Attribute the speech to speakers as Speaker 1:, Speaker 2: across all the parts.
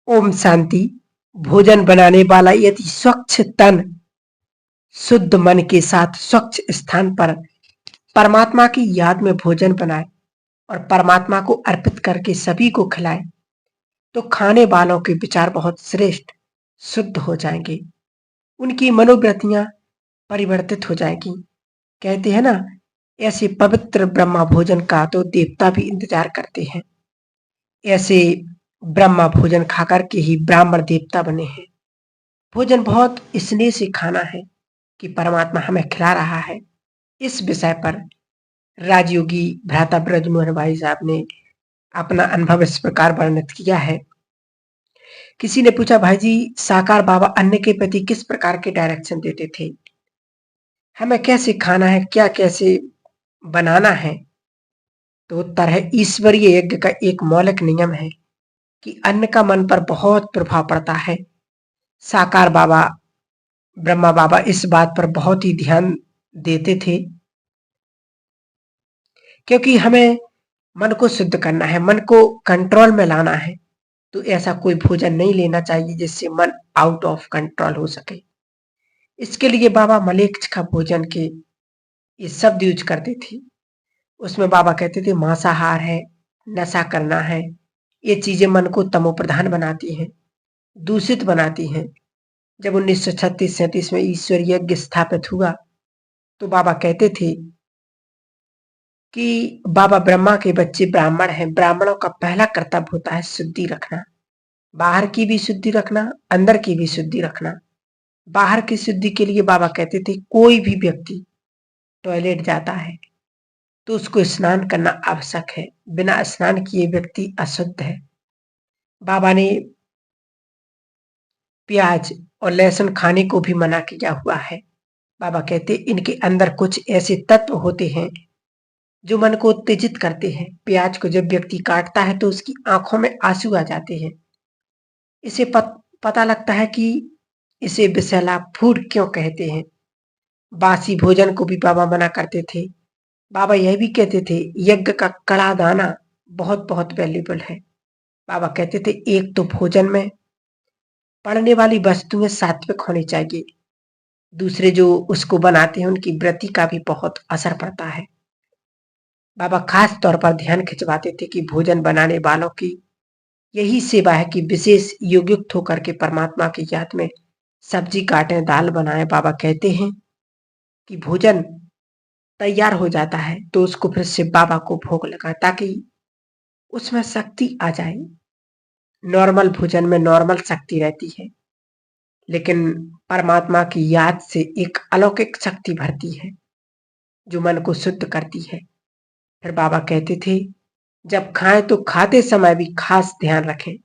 Speaker 1: ओम शांति। भोजन बनाने वाला यदि स्वच्छ तन, शुद्ध मन के साथ स्वच्छ स्थान पर परमात्मा की याद में भोजन बनाए और परमात्मा को अर्पित करके सभी को खिलाए, तो खाने वालों के विचार बहुत श्रेष्ठ, शुद्ध हो जाएंगे। उनकी मनोवृत्तियां परिवर्तित हो जाएगी। कहते हैं ना, ऐसे पवित्र ब्रह्मा भोजन का तो देवता भी इंतजार करते हैं। ऐसे ब्रह्मा भोजन खाकर के ही ब्राह्मण देवता बने हैं। भोजन बहुत स्नेह से खाना है कि परमात्मा हमें खिला रहा है। इस विषय पर राजयोगी भ्राता ब्रजमोहन भाई साहब ने अपना अनुभव इस प्रकार वर्णित किया है। किसी ने पूछा, भाई जी, साकार बाबा अन्न के प्रति किस प्रकार के डायरेक्शन देते थे, हमें कैसे खाना है, क्या कैसे बनाना है? तो उत्तर है, ईश्वरीय यज्ञ का एक मौलिक नियम है कि अन्न का मन पर बहुत प्रभाव पड़ता है। साकार बाबा, ब्रह्मा बाबा इस बात पर बहुत ही ध्यान देते थे, क्योंकि हमें मन को शुद्ध करना है, मन को कंट्रोल में लाना है। तो ऐसा कोई भोजन नहीं लेना चाहिए जिससे मन आउट ऑफ कंट्रोल हो सके। इसके लिए बाबा मलेच्छ का भोजन के ये शब्द यूज करते थे। उसमें बाबा कहते थे, मांसाहार है, नशा करना है, ये चीजें मन को तमोप्रधान बनाती हैं, दूषित बनाती हैं। जब 1936-37 में ईश्वर यज्ञ स्थापित हुआ, तो बाबा कहते थे कि बाबा ब्रह्मा के बच्चे ब्राह्मण हैं, ब्राह्मणों का पहला कर्तव्य होता है शुद्धि रखना, बाहर की भी शुद्धि रखना, अंदर की भी शुद्धि रखना। बाहर की शुद्धि के लिए बाबा कहते थे, कोई भी व्यक्ति टॉयलेट जाता है तो उसको स्नान करना आवश्यक है, बिना स्नान किए व्यक्ति अशुद्ध है। बाबा ने प्याज और लहसुन खाने को भी मना किया हुआ है। बाबा कहते, इनके अंदर कुछ ऐसे तत्व होते हैं जो मन को उत्तेजित करते हैं। प्याज को जब व्यक्ति काटता है तो उसकी आंखों में आंसू आ जाते हैं। इसे पता लगता है कि इसे विषैला फूड क्यों कहते हैं। बासी भोजन को भी बाबा मना करते थे। बाबा यह भी कहते थे, यज्ञ का कड़ा दाना बहुत बहुत वैल्यूबल है। बाबा कहते थे, एक तो भोजन में पड़ने वाली वस्तुएं सात्विक होनी चाहिए, दूसरे जो उसको बनाते हैं उनकी वृत्ति का भी बहुत असर पड़ता है। बाबा खास तौर पर ध्यान खिंचवाते थे कि भोजन बनाने वालों की यही सेवा है कि विशेष योगयुक्त होकर के परमात्मा की याद में सब्जी काटें, दाल बनाएं। बाबा कहते हैं कि भोजन तैयार हो जाता है तो उसको फिर से बाबा को भोग लगाएं, ताकि उसमें शक्ति आ जाए। नॉर्मल भोजन में नॉर्मल शक्ति रहती है, लेकिन परमात्मा की याद से एक अलौकिक शक्ति भरती है जो मन को शुद्ध करती है। फिर बाबा कहते थे, जब खाएं तो खाते समय भी खास ध्यान रखें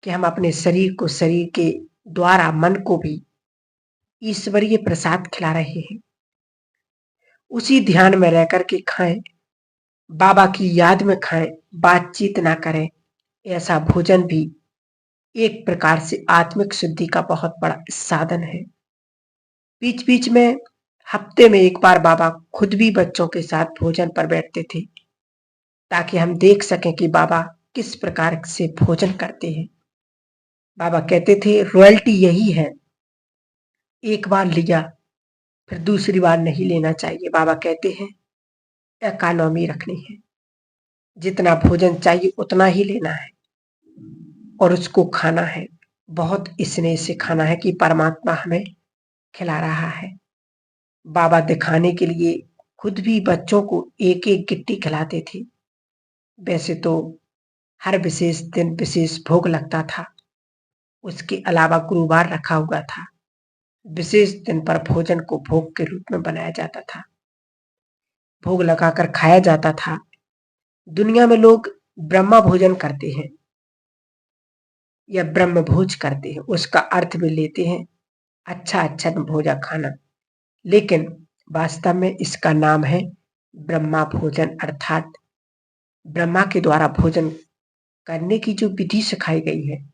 Speaker 1: कि हम अपने शरीर को, शरीर के द्वारा मन को भी ईश्वरीय प्रसाद खिला रहे हैं। उसी ध्यान में रह करके खाएं, बाबा की याद में खाएं, बातचीत ना करें। ऐसा भोजन भी एक प्रकार से आत्मिक शुद्धि का बहुत बड़ा साधन है। बीच बीच में हफ्ते में एक बार बाबा खुद भी बच्चों के साथ भोजन पर बैठते थे, ताकि हम देख सकें कि बाबा किस प्रकार से भोजन करते हैं। बाबा कहते थे, रॉयल्टी यही है, एक बार लिया फिर दूसरी बार नहीं लेना चाहिए। बाबा कहते हैं, इकोनॉमी रखनी है, जितना भोजन चाहिए उतना ही लेना है और उसको खाना है। बहुत स्नेह से खाना है कि परमात्मा हमें खिला रहा है। बाबा दिखाने के लिए खुद भी बच्चों को एक एक गिट्टी खिलाते थे। वैसे तो हर विशेष दिन विशेष भोग लगता था, उसके अलावा गुरुवार रखा हुआ था। विशेष दिन पर भोजन को भोग के रूप में बनाया जाता था, भोग लगाकर खाया जाता था। दुनिया में लोग ब्रह्मा भोजन करते हैं या ब्रह्म भोज करते हैं, उसका अर्थ भी लेते हैं अच्छा अच्छा भोजन खाना, लेकिन वास्तव में इसका नाम है ब्रह्मा भोजन, अर्थात ब्रह्मा के द्वारा भोजन करने की जो विधि सिखाई गई है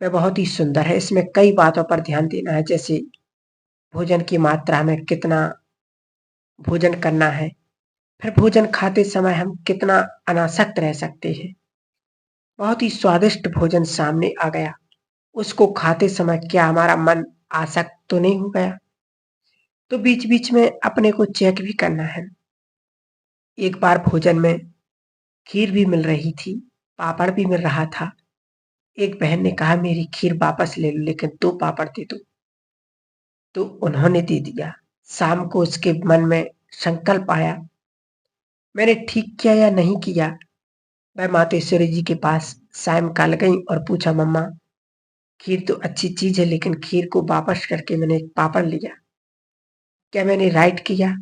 Speaker 1: वह बहुत ही सुंदर है। इसमें कई बातों पर ध्यान देना है, जैसे भोजन की मात्रा में कितना भोजन करना है, फिर भोजन खाते समय हम कितना अनासक्त रह सकते हैं, बहुत ही स्वादिष्ट भोजन सामने आ गया। उसको खाते समय क्या हमारा मन आसक्त तो नहीं हो गया? तो बीच-बीच में अपने को चेक भी करना है। एक बार भोजन में खीर भी मिल रही थी, पापड़ भी मिल रहा था। एक बहन ने कहा मेरी खीर वापस ले लो लेकिन 2 पापड़ दे दो। तो उन्होंने दे दिया। शाम को उसके मन में संकल्प आया, मैंने ठीक किया या नहीं किया? मैं मातेश्वरी जी के पास सायंकाल गई और पूछा मम्मा, खीर तो अच्छी चीज़ है लेकिन खीर को वापस करके मैंने एक पापड़ लिया। क्या मैंने राइट किया?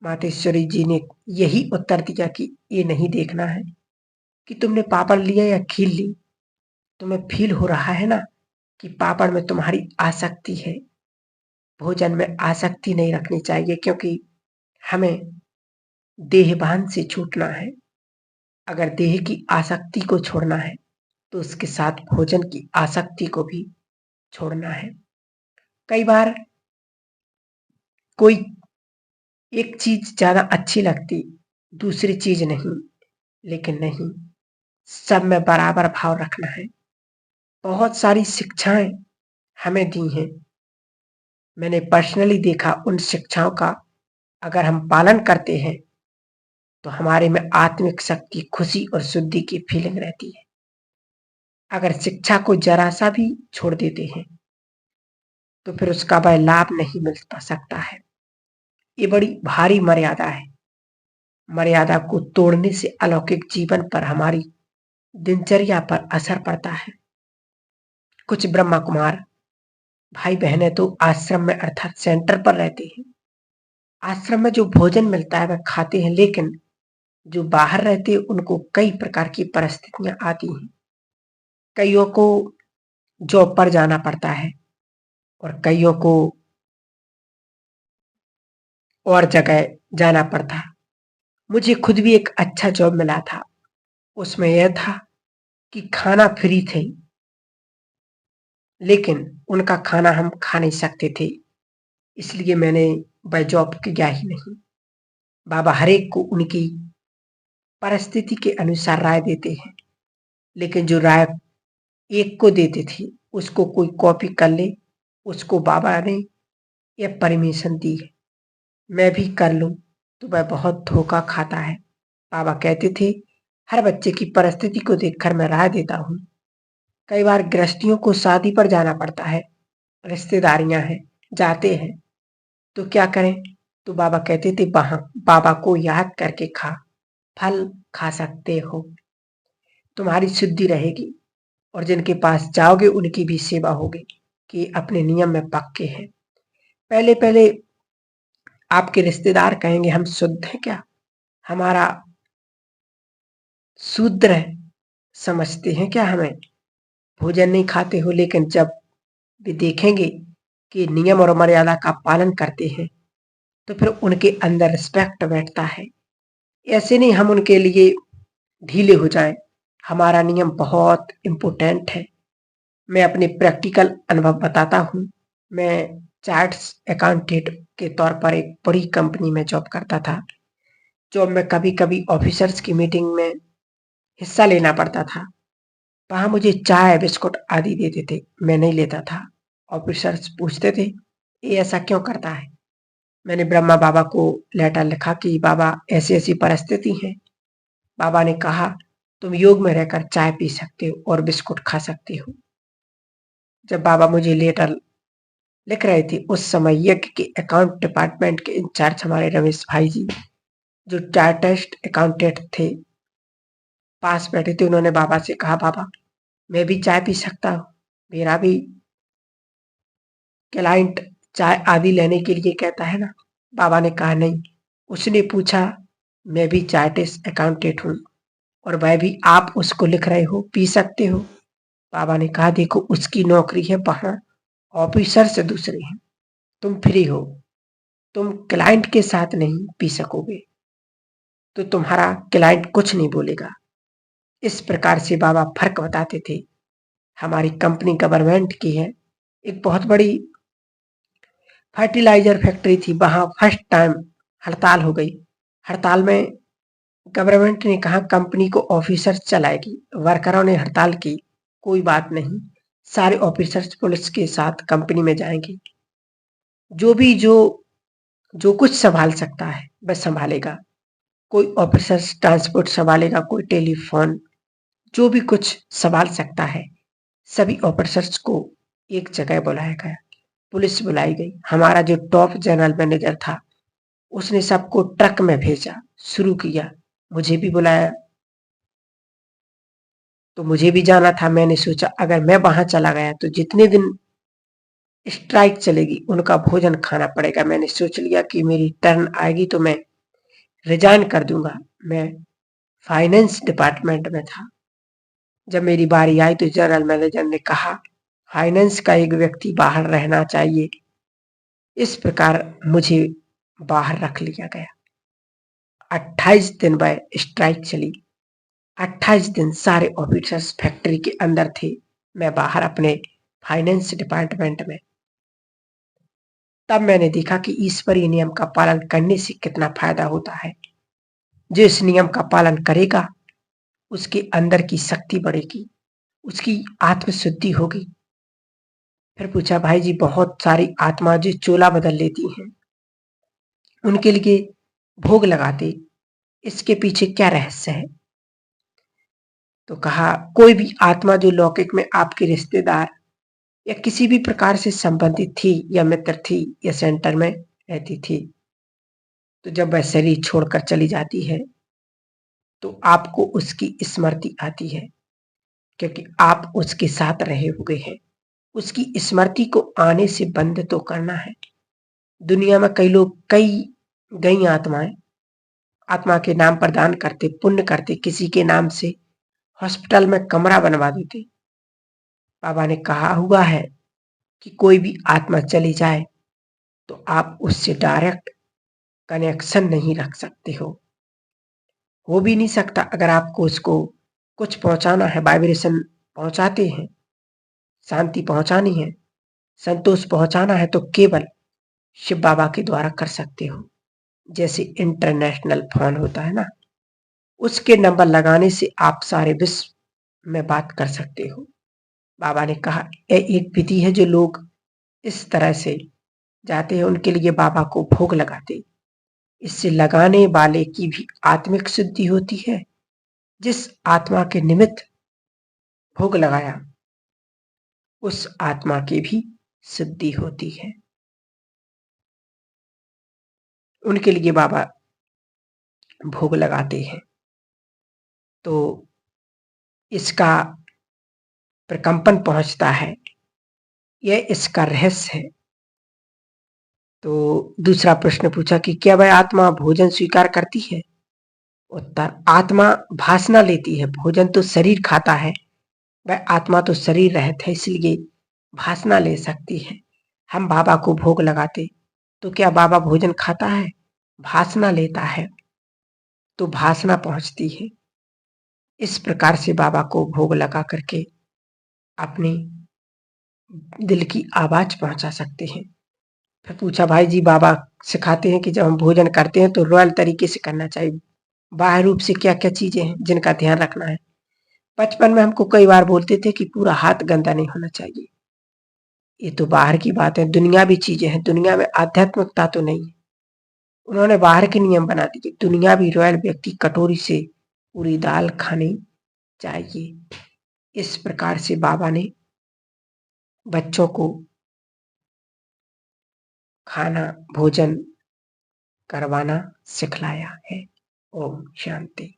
Speaker 1: मातेश्वरी जी ने यही उत्तर दिया कि ये नहीं देखना है कि तुमने पापड़ लिया या खीर ली। तुम्हें फ़ील हो रहा है ना कि पापड़ में तुम्हारी आसक्ति है। भोजन में आसक्ति नहीं रखनी चाहिए क्योंकि हमें देहभान से छूटना है। अगर देह की आसक्ति को छोड़ना है, तो उसके साथ भोजन की आसक्ति को भी छोड़ना है। कई बार कोई एक चीज़ ज़्यादा अच्छी लगती, दूसरी चीज़ नहीं, लेकिन नहीं, सब में बराबर भाव रखना है। बहुत सारी शिक्षाएँ हमें दी हैं। मैंने पर्सनली देखा उन शिक्षाओं का अगर हम पालन करते हैं, तो हमारे में आत्मिक शक्ति, खुशी और शुद्धि की फीलिंग रहती है। अगर शिक्षा को ज़रा-सा भी छोड़ देते हैं, तो फिर उसका वह लाभ नहीं मिल सकता है। ये बड़ी भारी मर्यादा है। मर्यादा को तोड़ने से अलौकिक जीवन पर, हमारी दिनचर्या पर असर पड़ता है। कुछ ब्रह्मा कुमार भाई-बहनें तो आश्रम में अर्थात सेंटर पर रहते हैं। आश्रम में जो भोजन मिलता है वह खाते हैं, लेकिन जो बाहर रहते हैं उनको कई प्रकार की परिस्थितियाँ आती हैं। कइयों को जॉब पर जाना पड़ता है और कइयों को और जगह जाना पड़ता। मुझे खुद भी एक अच्छा जॉब मिला था। उसमें यह था कि खाना फ्री थे, लेकिन उनका खाना हम खा नहीं सकते थे, इसलिए मैंने वह जॉब किया ही नहीं। बाबा हर एक को उनकी परिस्थिति के अनुसार राय देते हैं, लेकिन जो राय एक को देते थे, उसको कोई कॉपी कर ले, उसको बाबा ने यह परमिशन दी है। मैं भी कर लूँ, तो वह बहुत धोखा खाता है। बाबा कहते थे, हर बच्चे की परिस्थिति को देखकर मैं राय देता हूँ। कई बार गृहस्थियों को शादी पर जाना पड़ता है, रिश्तेदारियां हैं, जाते हैं, तो क्या करें? तो बाबा कहते थे वहां बाबा को याद करके खा, फल खा सकते हो, तुम्हारी शुद्धि रहेगी और जिनके पास जाओगे उनकी भी सेवा होगी कि अपने नियम में पक्के हैं। पहले पहले आपके रिश्तेदार कहेंगे हम शुद्ध हैं क्या, हमारा शूद्र है, समझते हैं क्या हमें, भोजन नहीं खाते हो, लेकिन जब वे देखेंगे कि नियम और मर्यादा का पालन करते हैं, तो फिर उनके अंदर रिस्पेक्ट बैठता है। ऐसे नहीं हम उनके लिए ढीले हो जाएं। हमारा नियम बहुत इम्पोर्टेंट है। मैं अपने प्रैक्टिकल अनुभव बताता हूँ। मैं चार्ट्स अकाउंटेंट के तौर पर एक बड़ी कंपनी में जॉब करता था। जॉब में कभी-कभी ऑफिसर्स की मीटिंग में हिस्सा लेना पड़ता था। वहाँ मुझे चाय, बिस्कुट आदि देते थे। मैं नहीं लेता था। ऑफिसर्स पूछते थे, ये ऐसा क्यों करता है? मैंने ब्रह्मा बाबा को लेटर लिखा कि बाबा ऐसी-ऐसी परिस्थिति है। बाबा ने कहा, तुम योग में रहकर चाय पी सकते हो और बिस्कुट खा सकते हो। जब बाबा मुझे लेटर लिख रहे थे, उस समय यज्ञ के अकाउंट डिपार्टमेंट के इंचार्ज हमारे रमेश भाई जी, जो चार्टर्ड अकाउंटेंट थे, पास बैठे थे। उन्होंने बाबा से कहा, बाबा मैं भी चाय पी सकता हूँ? मेरा भी क्लाइंट चाय आदि लेने के लिए कहता है ना। बाबा ने कहा नहीं। उसने पूछा, मैं भी चार्टर्ड अकाउंटेंट हूँ और वह भी आप उसको लिख रहे हो, पी सकते हो? बाबा ने कहा देखो उसकी नौकरी है, वहां ऑफिसर से दूसरे हैं, तुम फ्री हो, तुम क्लाइंट के साथ नहीं पी सकोगे, तो तुम्हारा क्लाइंट कुछ नहीं बोलेगा। इस प्रकार से बाबा फर्क बताते थे। हमारी कंपनी गवर्नमेंट की है, एक बहुत बड़ी फर्टिलाइजर फैक्ट्री थी। वहां फर्स्ट टाइम हड़ताल हो गई। हड़ताल में गवर्नमेंट ने कहा कंपनी को ऑफिसर्स चलाएगी, वर्करों ने हड़ताल की, कोई बात नहीं, सारे ऑफिसर्स पुलिस के साथ कंपनी में जाएंगे, जो भी जो कुछ संभाल सकता है वह संभालेगा, कोई ऑफिसर्स ट्रांसपोर्ट संभालेगा, कोई टेलीफोन, जो भी कुछ संभाल सकता है सभी ऑफिसर्स को एक जगह बुलाया गया, पुलिस बुलाई गई। हमारा जो टॉप जनरल मैनेजर था उसने सबको ट्रक में भेजा, शुरू किया, मुझे भी बुलाया, तो मुझे भी जाना था। मैंने सोचा अगर मैं वहां चला गया तो जितने दिन स्ट्राइक चलेगी उनका भोजन खाना पड़ेगा। मैंने सोच लिया कि मेरी टर्न आएगी तो मैं रिजाइन कर दूंगा। मैं फाइनेंस डिपार्टमेंट में था। जब मेरी बारी आई तो जनरल मैनेजर ने कहा फाइनेंस का एक व्यक्ति बाहर रहना चाहिए, इस प्रकार मुझे बाहर रख लिया गया। 28 दिन वह स्ट्राइक चली। 28 दिन सारे ऑफिसर्स फैक्ट्री के अंदर थे, मैं बाहर अपने फाइनेंस डिपार्टमेंट में। तब मैंने देखा कि ईश्वरीय नियम का पालन करने से कितना फायदा होता है। जो इस नियम का पालन करेगा उसके अंदर की शक्ति बढ़ेगी, उसकी आत्मशुद्धि होगी। फिर पूछा भाई जी बहुत सारी आत्मा जो चोला बदल लेती हैं उनके लिए भोग लगाते, इसके पीछे क्या रहस्य है? तो कहा कोई भी आत्मा जो लौकिक में आपके रिश्तेदार या किसी भी प्रकार से संबंधित थी या मित्र थी या सेंटर में रहती थी, तो जब वह शरीर छोड़कर चली जाती है तो आपको उसकी स्मृति आती है, क्योंकि आप उसके साथ रहे हुए हैं। उसकी स्मृति को आने से बंद तो करना है। दुनिया में कई लोग गई आत्माएं आत्मा के नाम पर दान करते, पुण्य करते, किसी के नाम से हॉस्पिटल में कमरा बनवा देते। बाबा ने कहा हुआ है कि कोई भी आत्मा चली जाए तो आप उससे डायरेक्ट कनेक्शन नहीं रख सकते हो भी नहीं सकता। अगर आपको उसको कुछ पहुंचाना है, वाइब्रेशन पहुंचाते हैं, शांति पहुंचानी है, संतोष पहुंचाना है, तो केवल शिव बाबा के द्वारा कर सकते हो। जैसे इंटरनेशनल फोन होता है ना, उसके नंबर लगाने से आप सारे विश्व में बात कर सकते हो। बाबा ने कहा यह एक विधि है, जो लोग इस तरह से जाते हैं उनके लिए बाबा को भोग लगाते, इससे लगाने वाले की भी आत्मिक शुद्धि होती है। जिस आत्मा के निमित्त भोग लगाया उस आत्मा की भी शुद्धि होती है। उनके लिए बाबा भोग लगाते हैं। तो इसका प्रकंपन पहुंचता है, यह इसका रहस्य है। तो दूसरा प्रश्न पूछा कि क्या वह आत्मा भोजन स्वीकार करती है? उत्तर आत्मा भासना लेती है, भोजन तो शरीर खाता है, वह आत्मा तो शरीर रहित है, इसलिए भासना ले सकती है। हम बाबा को भोग लगाते तो क्या बाबा भोजन खाता है? भासना लेता है तो भासना पहुंचती है। इस प्रकार से बाबा को भोग लगा करके अपनी दिल की आवाज पहुंचा सकते हैं। फिर पूछा भाई जी बाबा सिखाते हैं कि जब हम भोजन करते हैं तो रॉयल तरीके से करना चाहिए, बाह्य रूप से क्या क्या चीजें हैं जिनका ध्यान रखना है? बचपन में हमको कई बार बोलते थे कि पूरा हाथ गंदा नहीं होना चाहिए। ये तो बाहर की बात है, दुनियावी चीजें हैं, दुनिया में आध्यात्मिकता तो नहीं है। उन्होंने बाहर के नियम बना दिए। दुनियावी रॉयल व्यक्ति कटोरी से पूरी दाल खानी चाहिए। इस प्रकार से बाबा ने बच्चों को खाना भोजन करवाना सिखलाया है। ओम शांति।